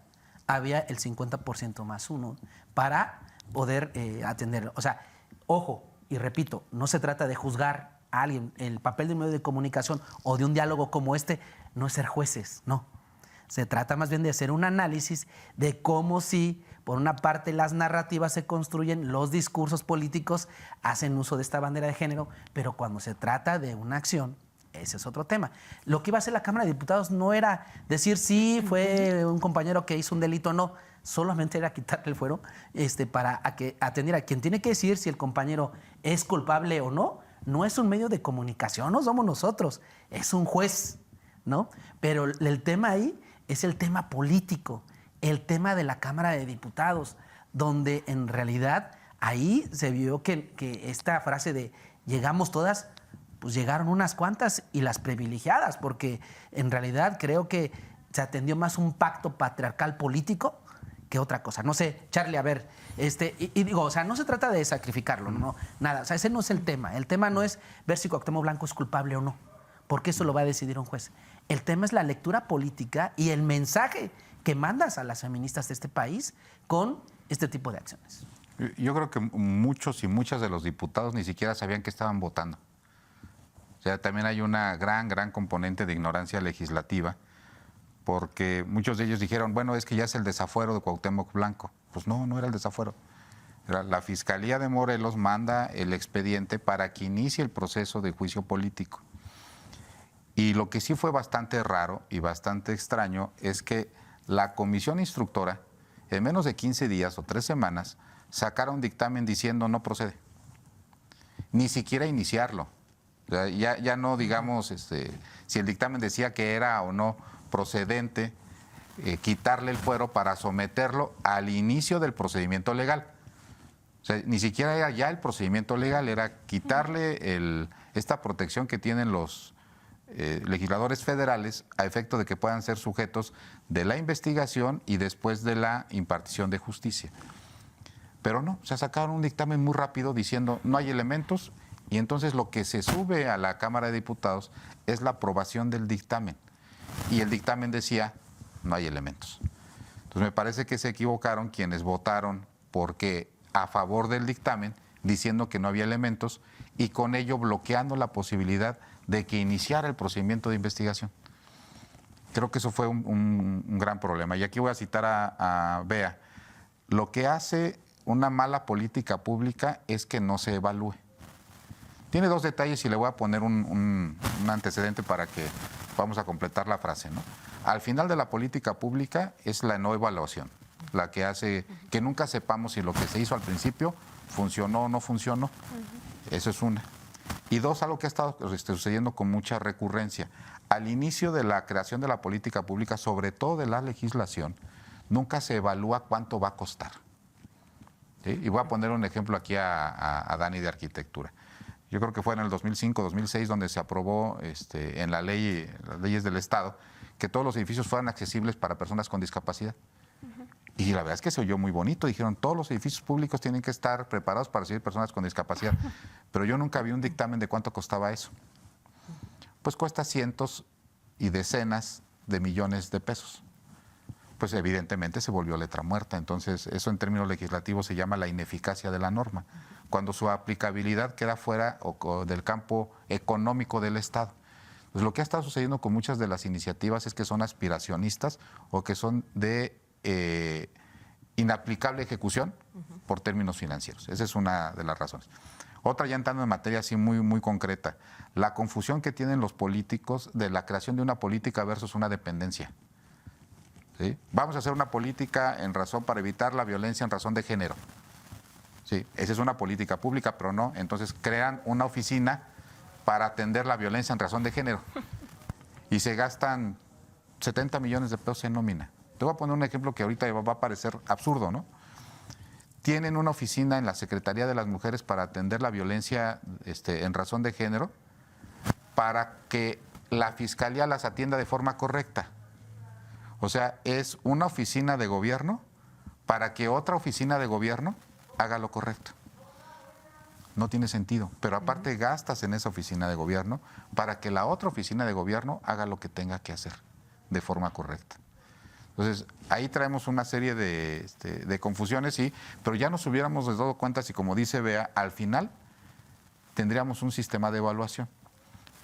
había el 50% más uno para poder atenderlo. O sea, ojo, y repito, no se trata de juzgar a alguien. El papel de un medio de comunicación o de un diálogo como este no es ser jueces, no. Se trata más bien de hacer un análisis de cómo si, por una parte, las narrativas se construyen, los discursos políticos hacen uso de esta bandera de género, pero cuando se trata de una acción, ese es otro tema. Lo que iba a hacer la Cámara de Diputados no era decir si fue un compañero que hizo un delito o no, solamente era quitarle el fuero para atender a quien tiene que decir si el compañero es culpable o no. No es un medio de comunicación, no somos nosotros, es un juez, ¿no? Pero el tema ahí es el tema político, el tema de la Cámara de Diputados, donde en realidad ahí se vio que esta frase de llegamos todas, pues llegaron unas cuantas y las privilegiadas, porque en realidad creo que se atendió más un pacto patriarcal político que otra cosa. No sé, Charlie, a ver, y digo, o sea, no se trata de sacrificarlo, no, nada, o sea, ese no es el tema. El tema no es ver si Cuauhtémoc Blanco es culpable o no, porque eso lo va a decidir un juez. El tema es la lectura política y el mensaje que mandas a las feministas de este país con este tipo de acciones. Yo creo que muchos y muchas de los diputados ni siquiera sabían que estaban votando. O sea, también hay una gran componente de ignorancia legislativa, porque muchos de ellos dijeron, bueno, es que ya es el desafuero de Cuauhtémoc Blanco. Pues no era el desafuero. La Fiscalía de Morelos manda el expediente para que inicie el proceso de juicio político. Y lo que sí fue bastante raro y bastante extraño es que la comisión instructora, en menos de 15 días o 3 semanas, sacara un dictamen diciendo no procede. Ni siquiera iniciarlo. O sea, ya no digamos si el dictamen decía que era o no procedente quitarle el fuero para someterlo al inicio del procedimiento legal. O sea, ni siquiera era ya el procedimiento legal, era quitarle esta protección que tienen los legisladores federales a efecto de que puedan ser sujetos de la investigación y después de la impartición de justicia. Pero no, se sacaron un dictamen muy rápido diciendo no hay elementos, y entonces lo que se sube a la Cámara de Diputados es la aprobación del dictamen. Y el dictamen decía no hay elementos. Entonces me parece que se equivocaron quienes votaron porque a favor del dictamen, diciendo que no había elementos y con ello bloqueando la posibilidad de que iniciara el procedimiento de investigación. Creo que eso fue un gran problema. Y aquí voy a citar a Bea. Lo que hace una mala política pública es que no se evalúe. Tiene dos detalles y le voy a poner un antecedente para que vamos a completar la frase, ¿no? Al final de la política pública es la no evaluación, la que hace que nunca sepamos si lo que se hizo al principio funcionó o no funcionó. Eso es una. Y dos, algo que ha estado sucediendo con mucha recurrencia. Al inicio de la creación de la política pública, sobre todo de la legislación, nunca se evalúa cuánto va a costar. ¿Sí? Y voy a poner un ejemplo aquí a Dani de arquitectura. Yo creo que fue en el 2005, 2006, donde se aprobó en las leyes del Estado, que todos los edificios fueran accesibles para personas con discapacidad. Y la verdad es que se oyó muy bonito. Dijeron, todos los edificios públicos tienen que estar preparados para recibir personas con discapacidad. Pero yo nunca vi un dictamen de cuánto costaba eso. Pues cuesta cientos y decenas de millones de pesos. Pues evidentemente se volvió letra muerta. Entonces, eso en términos legislativos se llama la ineficacia de la norma, cuando su aplicabilidad queda fuera del campo económico del Estado. Pues lo que ha estado sucediendo con muchas de las iniciativas es que son aspiracionistas o que son de inaplicable ejecución por términos financieros. Esa es una de las razones. Otra, ya entrando en materia así muy, muy concreta, la confusión que tienen los políticos de la creación de una política versus una dependencia. ¿Sí? Vamos a hacer una política en razón para evitar la violencia en razón de género. Sí, esa es una política pública, pero no. Entonces crean una oficina para atender la violencia en razón de género. Y se gastan 70 millones de pesos en nómina. Te voy a poner un ejemplo que ahorita va a parecer absurdo, ¿no? Tienen una oficina en la Secretaría de las Mujeres para atender la violencia en razón de género, para que la Fiscalía las atienda de forma correcta. O sea, es una oficina de gobierno para que otra oficina de gobierno haga lo correcto. No tiene sentido, pero aparte gastas en esa oficina de gobierno para que la otra oficina de gobierno haga lo que tenga que hacer de forma correcta. Entonces, ahí traemos una serie de confusiones, sí, pero ya nos hubiéramos dado cuenta si, como dice Bea, al final tendríamos un sistema de evaluación.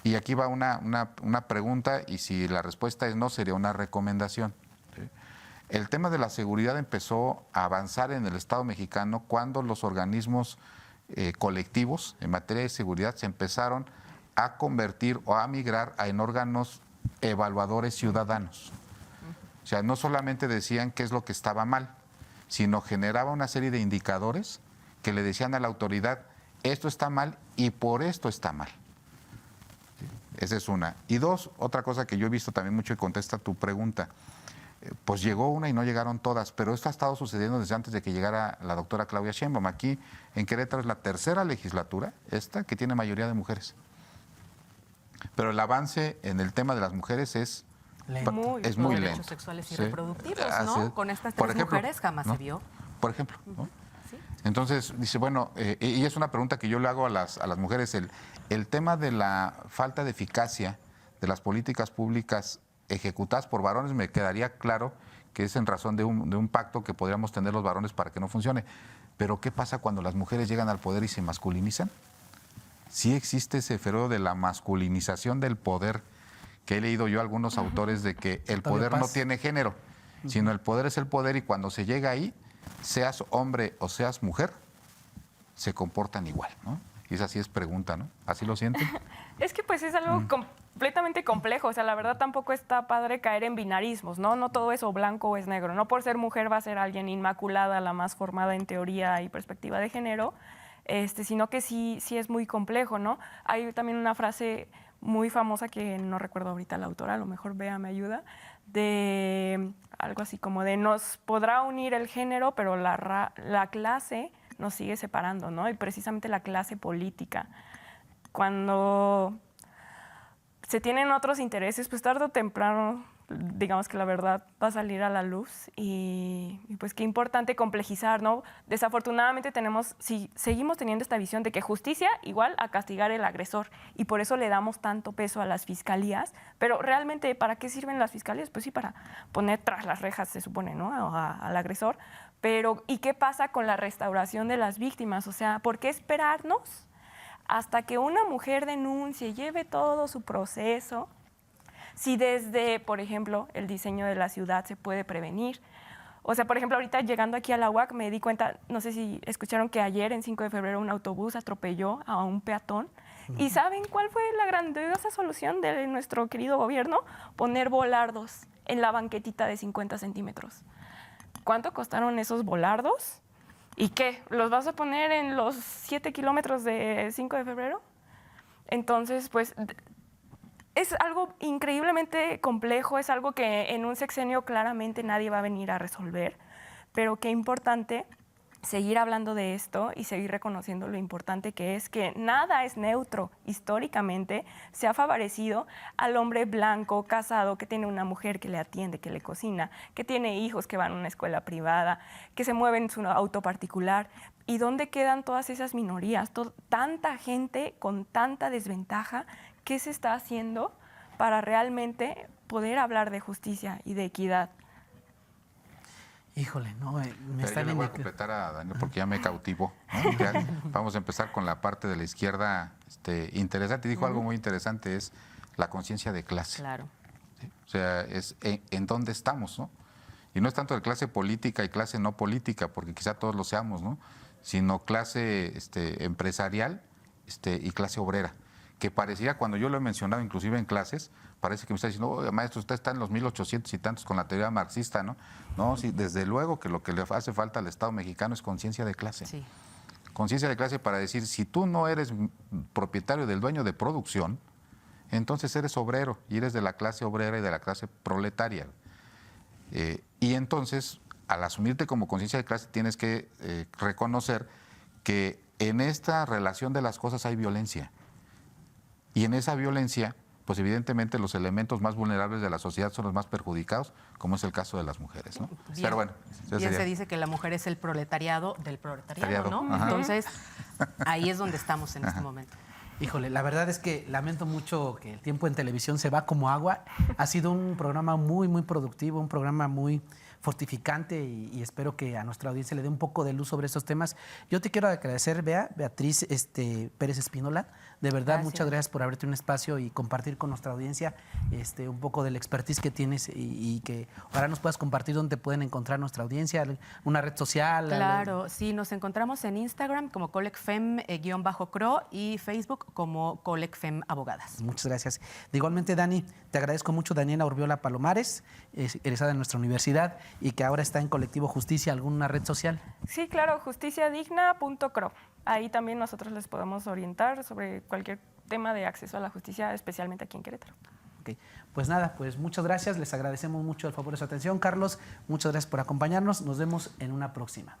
Y aquí va una pregunta, y si la respuesta es no, sería una recomendación. ¿Sí? El tema de la seguridad empezó a avanzar en el Estado mexicano cuando los organismos colectivos en materia de seguridad se empezaron a convertir o a migrar en órganos evaluadores ciudadanos. O sea, no solamente decían qué es lo que estaba mal, sino generaba una serie de indicadores que le decían a la autoridad, esto está mal y por esto está mal. Esa es una. Y dos, otra cosa que yo he visto también mucho y contesta tu pregunta, pues llegó una y no llegaron todas, pero esto ha estado sucediendo desde antes de que llegara la doctora Claudia Sheinbaum. Aquí en Querétaro es la tercera legislatura, esta, que tiene mayoría de mujeres. Pero el avance en el tema de las mujeres es muy lento. Derechos sexuales y reproductivos, Así ¿no? es. Con estas Por tres ejemplo, mujeres jamás ¿no? se vio. Por ejemplo, ¿no? Sí. Entonces, dice, bueno, y es una pregunta que yo le hago a las mujeres, el tema de la falta de eficacia de las políticas públicas ejecutadas por varones, me quedaría claro que es en razón de un pacto que podríamos tener los varones para que no funcione. Pero ¿qué pasa cuando las mujeres llegan al poder y se masculinizan? Sí existe ese fenómeno de la masculinización del poder, que he leído yo a algunos autores de que el poder no tiene género, sino el poder es el poder, y cuando se llega ahí, seas hombre o seas mujer, se comportan igual, ¿no? Y esa sí es pregunta, ¿no? ¿Así lo sienten? Es que pues es algo completamente complejo, o sea, la verdad tampoco está padre caer en binarismos, ¿no? No todo es o blanco o es negro, no por ser mujer va a ser alguien inmaculada, la más formada en teoría y perspectiva de género. sino que sí es muy complejo, ¿no? Hay también una frase muy famosa que no recuerdo ahorita la autora, a lo mejor Bea me ayuda, de algo así como de nos podrá unir el género, pero la clase nos sigue separando, ¿no? Y precisamente la clase política. Cuando se tienen otros intereses, pues tarde o temprano, digamos que la verdad va a salir a la luz y pues qué importante complejizar, ¿no? Desafortunadamente seguimos teniendo esta visión de que justicia igual a castigar el agresor y por eso le damos tanto peso a las fiscalías, pero realmente ¿para qué sirven las fiscalías? Pues sí, para poner tras las rejas, se supone, ¿no? Al agresor, pero ¿y qué pasa con la restauración de las víctimas? O sea, ¿por qué esperarnos hasta que una mujer denuncie, lleve todo su proceso? Si desde, por ejemplo, el diseño de la ciudad se puede prevenir. O sea, por ejemplo, ahorita llegando aquí a la UAC me di cuenta, no sé si escucharon que ayer, en 5 de febrero, un autobús atropelló a un peatón. ¿Y saben cuál fue la grandiosa solución de nuestro querido gobierno? Poner volardos en la banquetita de 50 centímetros. ¿Cuánto costaron esos volardos? ¿Y qué? ¿Los vas a poner en los 7 kilómetros de 5 de febrero? Entonces, pues es algo increíblemente complejo, es algo que en un sexenio claramente nadie va a venir a resolver, pero qué importante seguir hablando de esto y seguir reconociendo lo importante que es que nada es neutro. Históricamente se ha favorecido al hombre blanco, casado, que tiene una mujer que le atiende, que le cocina, que tiene hijos que van a una escuela privada, que se mueve en su auto particular. ¿Y dónde quedan todas esas minorías? Tanta gente con tanta desventaja. ¿Qué se está haciendo para realmente poder hablar de justicia y de equidad? Híjole, no, me Pero están yo le voy a completar a Daniel porque ya me cautivó, ¿no? Ya vamos a empezar con la parte de la izquierda interesante. Dijo algo muy interesante, es la conciencia de clase. Claro. ¿Sí? O sea, es en dónde estamos, ¿no? Y no es tanto de clase política y clase no política, porque quizá todos lo seamos, ¿no? Sino clase empresarial y clase obrera. Que parecía, cuando yo lo he mencionado inclusive en clases, parece que me está diciendo, oye, maestro, usted está en los 1800 y tantos con la teoría marxista, ¿no? No, sí, desde luego que lo que le hace falta al Estado mexicano es conciencia de clase. Sí. Conciencia de clase para decir, si tú no eres propietario del dueño de producción, entonces eres obrero y eres de la clase obrera y de la clase proletaria. Y entonces, al asumirte como conciencia de clase, tienes que reconocer que en esta relación de las cosas hay violencia. Y en esa violencia, pues evidentemente los elementos más vulnerables de la sociedad son los más perjudicados, como es el caso de las mujeres, ¿no? Bien, pero bueno, bien se dice que la mujer es el proletariado del proletariado, ¿no? Ajá. Entonces, ahí es donde estamos en este momento. Híjole, la verdad es que lamento mucho que el tiempo en televisión se va como agua. Ha sido un programa muy, muy productivo, un programa muy fortificante y espero que a nuestra audiencia le dé un poco de luz sobre estos temas. Yo te quiero agradecer, Beatriz Pérez Espínola. De verdad, muchas gracias por abrirte un espacio y compartir con nuestra audiencia un poco del expertise que tienes y que ahora nos puedas compartir dónde pueden encontrar nuestra audiencia, una red social. Claro, sí, nos encontramos en Instagram como colecfem_cro y Facebook como colecfem abogadas. Muchas gracias. De igualmente, Dani, te agradezco mucho, Daniela Urbiola Palomares, egresada de nuestra universidad y que ahora está en Colectivo Justicia, ¿alguna red social? Sí, claro, justiciadigna.cro. Ahí también nosotros les podemos orientar sobre cualquier tema de acceso a la justicia, especialmente aquí en Querétaro. Okay. Pues nada, pues muchas gracias, les agradecemos mucho el favor de su atención. Carlos, muchas gracias por acompañarnos, nos vemos en una próxima.